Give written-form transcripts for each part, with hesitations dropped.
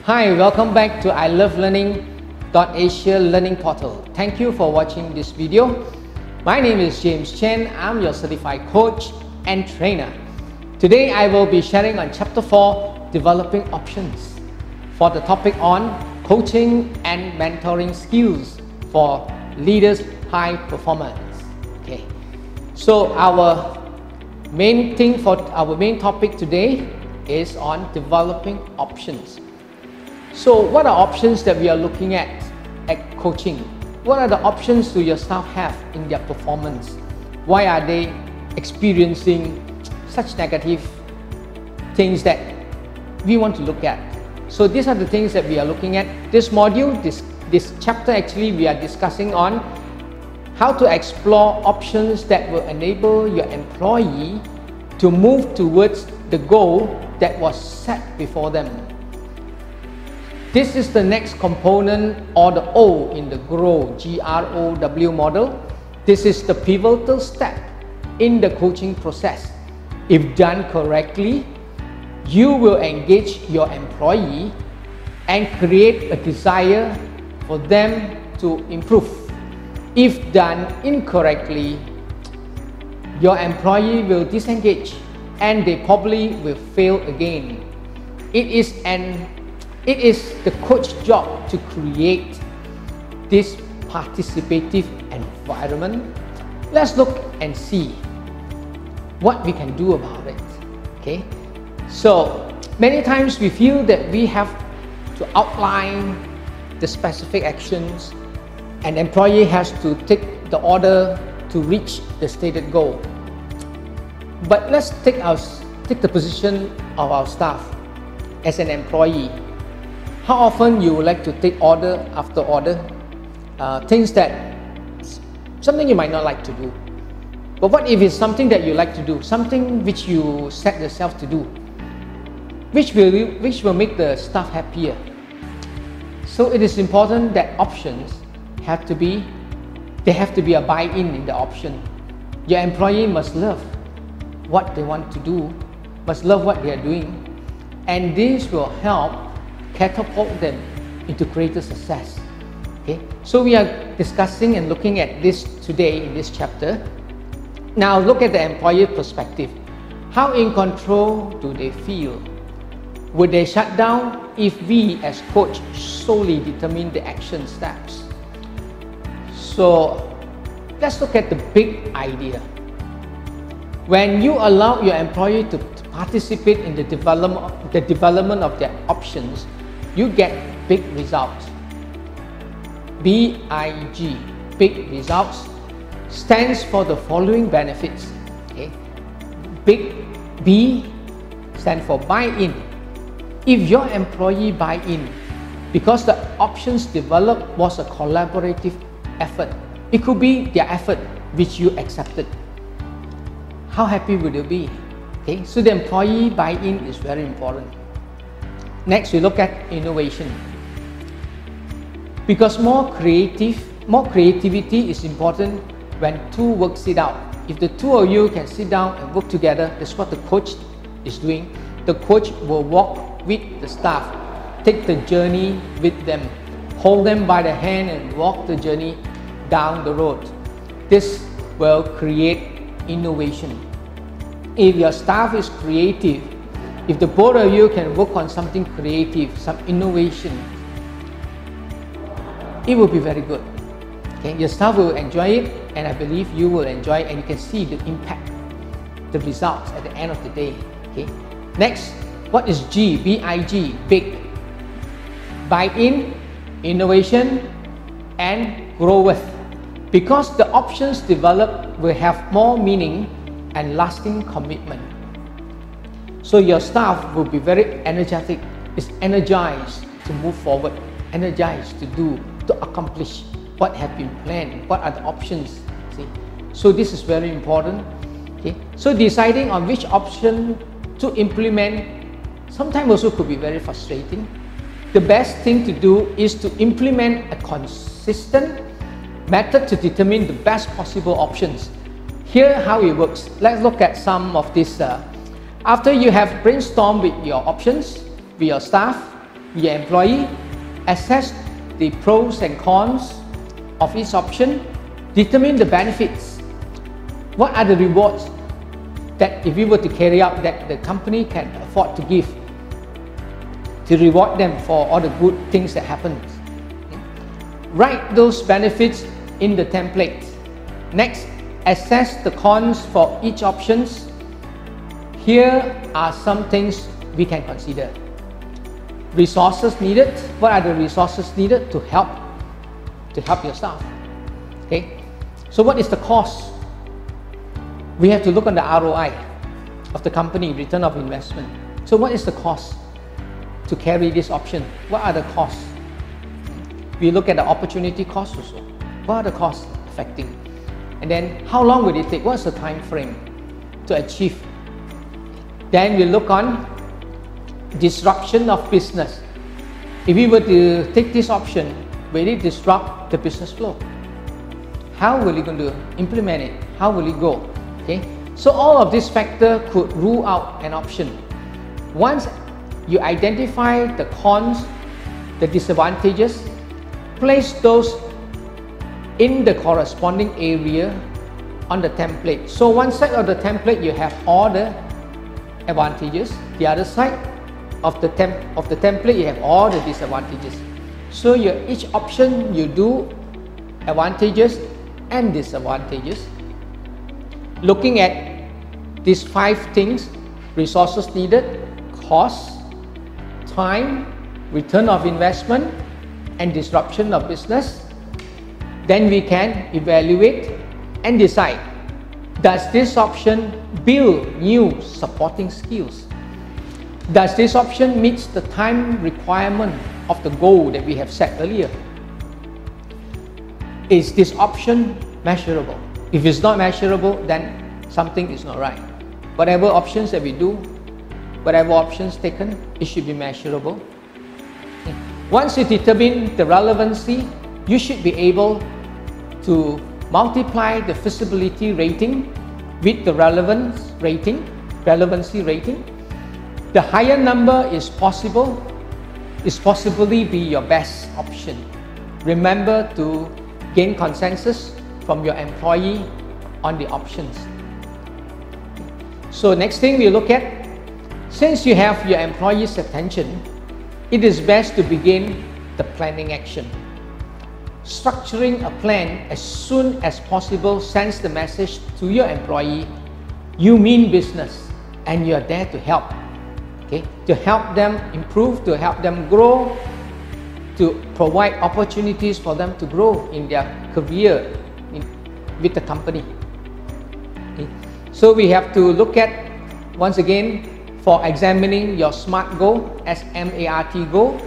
Hi, welcome back to ilovelearning.asia learning portal. Thank you for watching this video. My name is Chen. I'm your certified coach and trainer. Today I will be sharing on chapter 4, developing options, for the topic on coaching and mentoring skills for leaders high performance. Okay, so our main topic today is on developing options. So what are options that we are looking at coaching? What are the options do your staff have in their performance? Why are they experiencing such negative things that we want to look at? So these are the things that we are looking at. This module, this chapter actually, we are discussing on how to explore options that will enable your employee to move towards the goal that was set before them. This is the next component, or the O in the GROW, G-R-O-W model. This is the pivotal step in the coaching process. If done correctly, you will engage your employee and create a desire for them to improve. If done incorrectly, your employee will disengage and they probably will fail again. It is the coach's job to create this participative environment. Let's look and see what we can do about it. Okay, so many times we feel that we have to outline the specific actions, and employee has to take the order to reach the stated goal. But let's take the position of our staff as an employee. How often you would like to take order after order, something you might not like to do. But what if it's something that you like to do, something which you set yourself to do, which will make the staff happier? So it is important that options have to be a buy-in in the option. Your employee must love what they want to do, must love what they are doing, and this will help catapult them into greater success. Okay, so we are discussing and looking at this today in this chapter. Now look at the employee perspective. How in control do they feel? Would they shut down if we as coach solely determine the action steps? So let's look at the big idea. When you allow your employee to participate in the development of their options, you get big results. BIG, big results, stands for the following benefits. Okay, big B stands for buy-in. If your employee buy in, because the options developed was a collaborative effort, it could be their effort which you accepted. How happy would you be? Okay, so the employee buy-in is very important. Next, we look at innovation. Because more creativity is important when two works it out. If the two of you can sit down and work together, that's what the coach is doing. The coach will walk with the staff, take the journey with them, hold them by the hand and walk the journey down the road. This will create innovation. If your staff is creative, if the both of you can work on something creative, some innovation, it will be very good. Okay, your staff will enjoy it, and I believe you will enjoy it, and you can see the impact, the results at the end of the day. Okay. Next, what is G? B-I-G, big. Buy-in, innovation, and growth. Because the options developed will have more meaning and lasting commitment. So your staff will be very energetic, is energized to move forward, energized to do, to accomplish what have been planned, what are the options. See? So this is very important. Okay? So deciding on which option to implement sometimes also could be very frustrating. The best thing to do is to implement a consistent method to determine the best possible options. Here how it works. Let's look at some of this. After you have brainstormed with your options, with your staff, your employee, assess the pros and cons of each option, determine the benefits. What are the rewards that if you were to carry out that the company can afford to give to reward them for all the good things that happen. Write those benefits in the template. Next, assess the cons for each options. Here are some things we can consider. Resources needed. What are the resources needed to help your staff? Okay. So what is the cost? We have to look on the ROI of the company, return of investment. So what is the cost to carry this option? What are the costs? We look at the opportunity cost also. What are the costs affecting? And then how long will it take? What's the time frame to achieve? Then we look on disruption of business. If we were to take this option, will it disrupt the business flow? How will you going to implement it? How will it go? Okay, so all of these factors could rule out an option. Once you identify the cons, the disadvantages, place those in the corresponding area on the template. So one side of the template you have all the advantages, the other side of the template you have all the disadvantages. So each option you do advantages and disadvantages, looking at these 5 things: resources needed, cost, time, return of investment, and disruption of business. Then we can evaluate and decide, does this option build new supporting skills? Does this option meet the time requirement of the goal that we have set earlier? Is this option measurable? If it's not measurable, then something is not right. Whatever options that we do, whatever options taken, it should be measurable. Once you determine the relevancy, you should be able to multiply the feasibility rating with the relevancy rating. The higher number is possibly be your best option. Remember to gain consensus from your employee on the options. So next thing we look at, since you have your employees' attention, it is best to begin the planning action. Structuring a plan as soon as possible sends the message to your employee, you mean business and you are there to help. Okay? To help them improve, to help them grow, to provide opportunities for them to grow in their career with the company. Okay? So we have to look at, once again, for examining your SMART goal, SMART goal,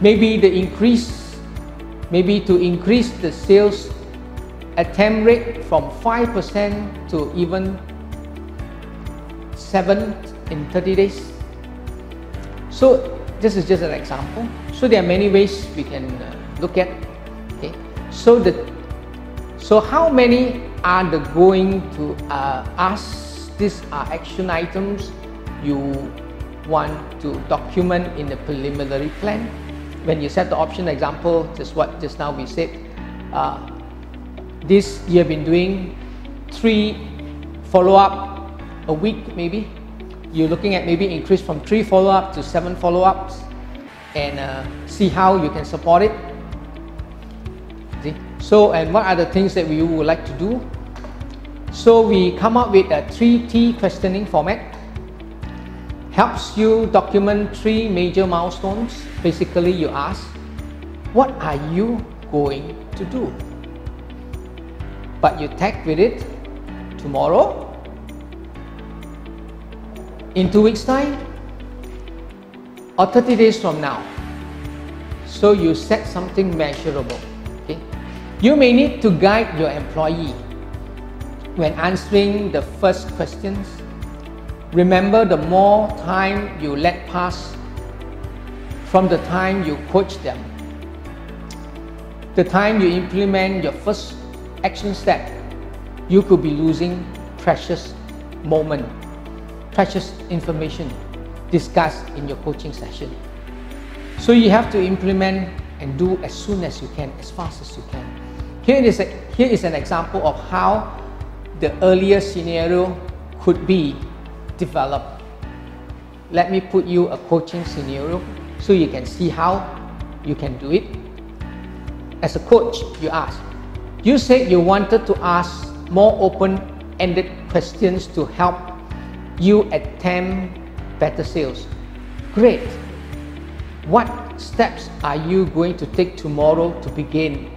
maybe to increase the sales attempt rate from 5% to even 7 in 30 days. So this is just an example. So there are many ways we can look at. Okay. So how many are going to ask? These are action items you want to document in the preliminary plan. When you set the option example, just now we said, this you have been doing 3 follow-up a week maybe. You're looking at maybe increase from 3 follow-up to 7 follow-ups and see how you can support it. See? So, and what are the things that we would like to do? So we come up with a 3T questioning format. Helps you document 3 major milestones. Basically, you ask, what are you going to do? But you tag with it, tomorrow, in 2 weeks' time, or 30 days from now. So you set something measurable. Okay? You may need to guide your employee when answering the first questions. Remember, the more time you let pass from the time you coach them, the time you implement your first action step, you could be losing precious moment, precious information discussed in your coaching session. So you have to implement and do as soon as you can, as fast as you can. Here is an example of how the earlier scenario could be developed. Let me put you a coaching scenario so you can see how you can do it. As a coach, you said you wanted to ask more open-ended questions to help you attempt better sales. Great. What steps are you going to take tomorrow to begin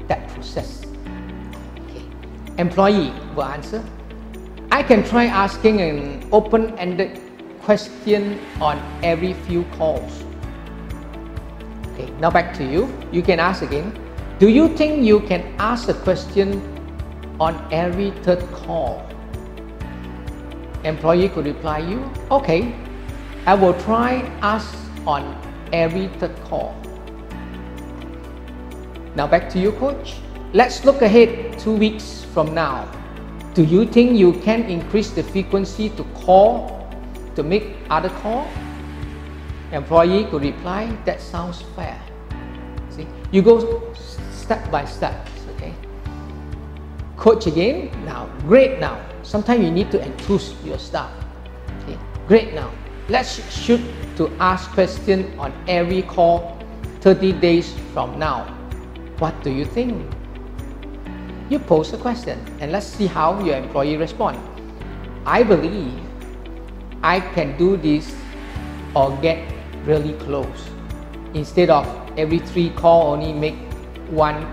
that process? Okay. Employee will answer, I can try asking an open-ended question on every few calls. Okay, now back to you. You can ask again. Do you think you can ask a question on every third call? Employee could reply you, okay, I will try ask on every third call. Now back to you, coach. Let's look ahead 2 weeks from now. Do you think you can increase the frequency to call, to make other calls? Employee could reply, that sounds fair. See, you go step by step, okay? Coach again, now, great now. Sometimes you need to enthuse your staff. Okay, great now. Let's shoot to ask questions on every call 30 days from now. What do you think? You pose a question and let's see how your employee responds. I believe I can do this or get really close. Instead of every 3 call only make one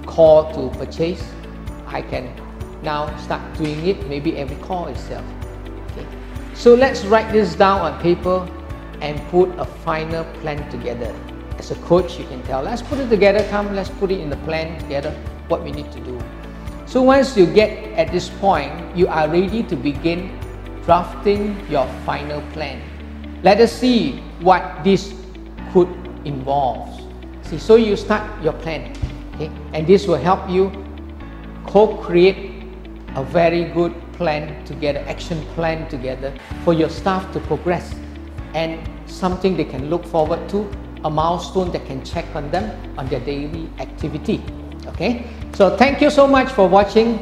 call to purchase, I can now start doing it maybe every call itself. Okay. So let's write this down on paper and put a final plan together. As a coach, you can tell, let's put it together, let's put it in the plan together, what we need to do. So once you get at this point, you are ready to begin drafting your final plan. Let us see what this could involve. See, so you start your plan, okay? And this will help you co-create a very good plan together, action plan together for your staff to progress and something they can look forward to, a milestone that can check on them on their daily activity. Okay, so thank you so much for watching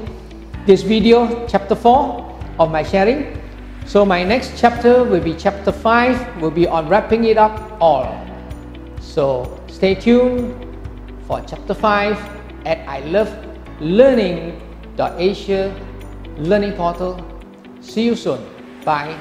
this video, chapter 4 of my sharing. So my next chapter will be chapter 5, will be on wrapping it up all. So stay tuned for chapter 5 at ilovelearning.asia learning portal. See you soon. Bye.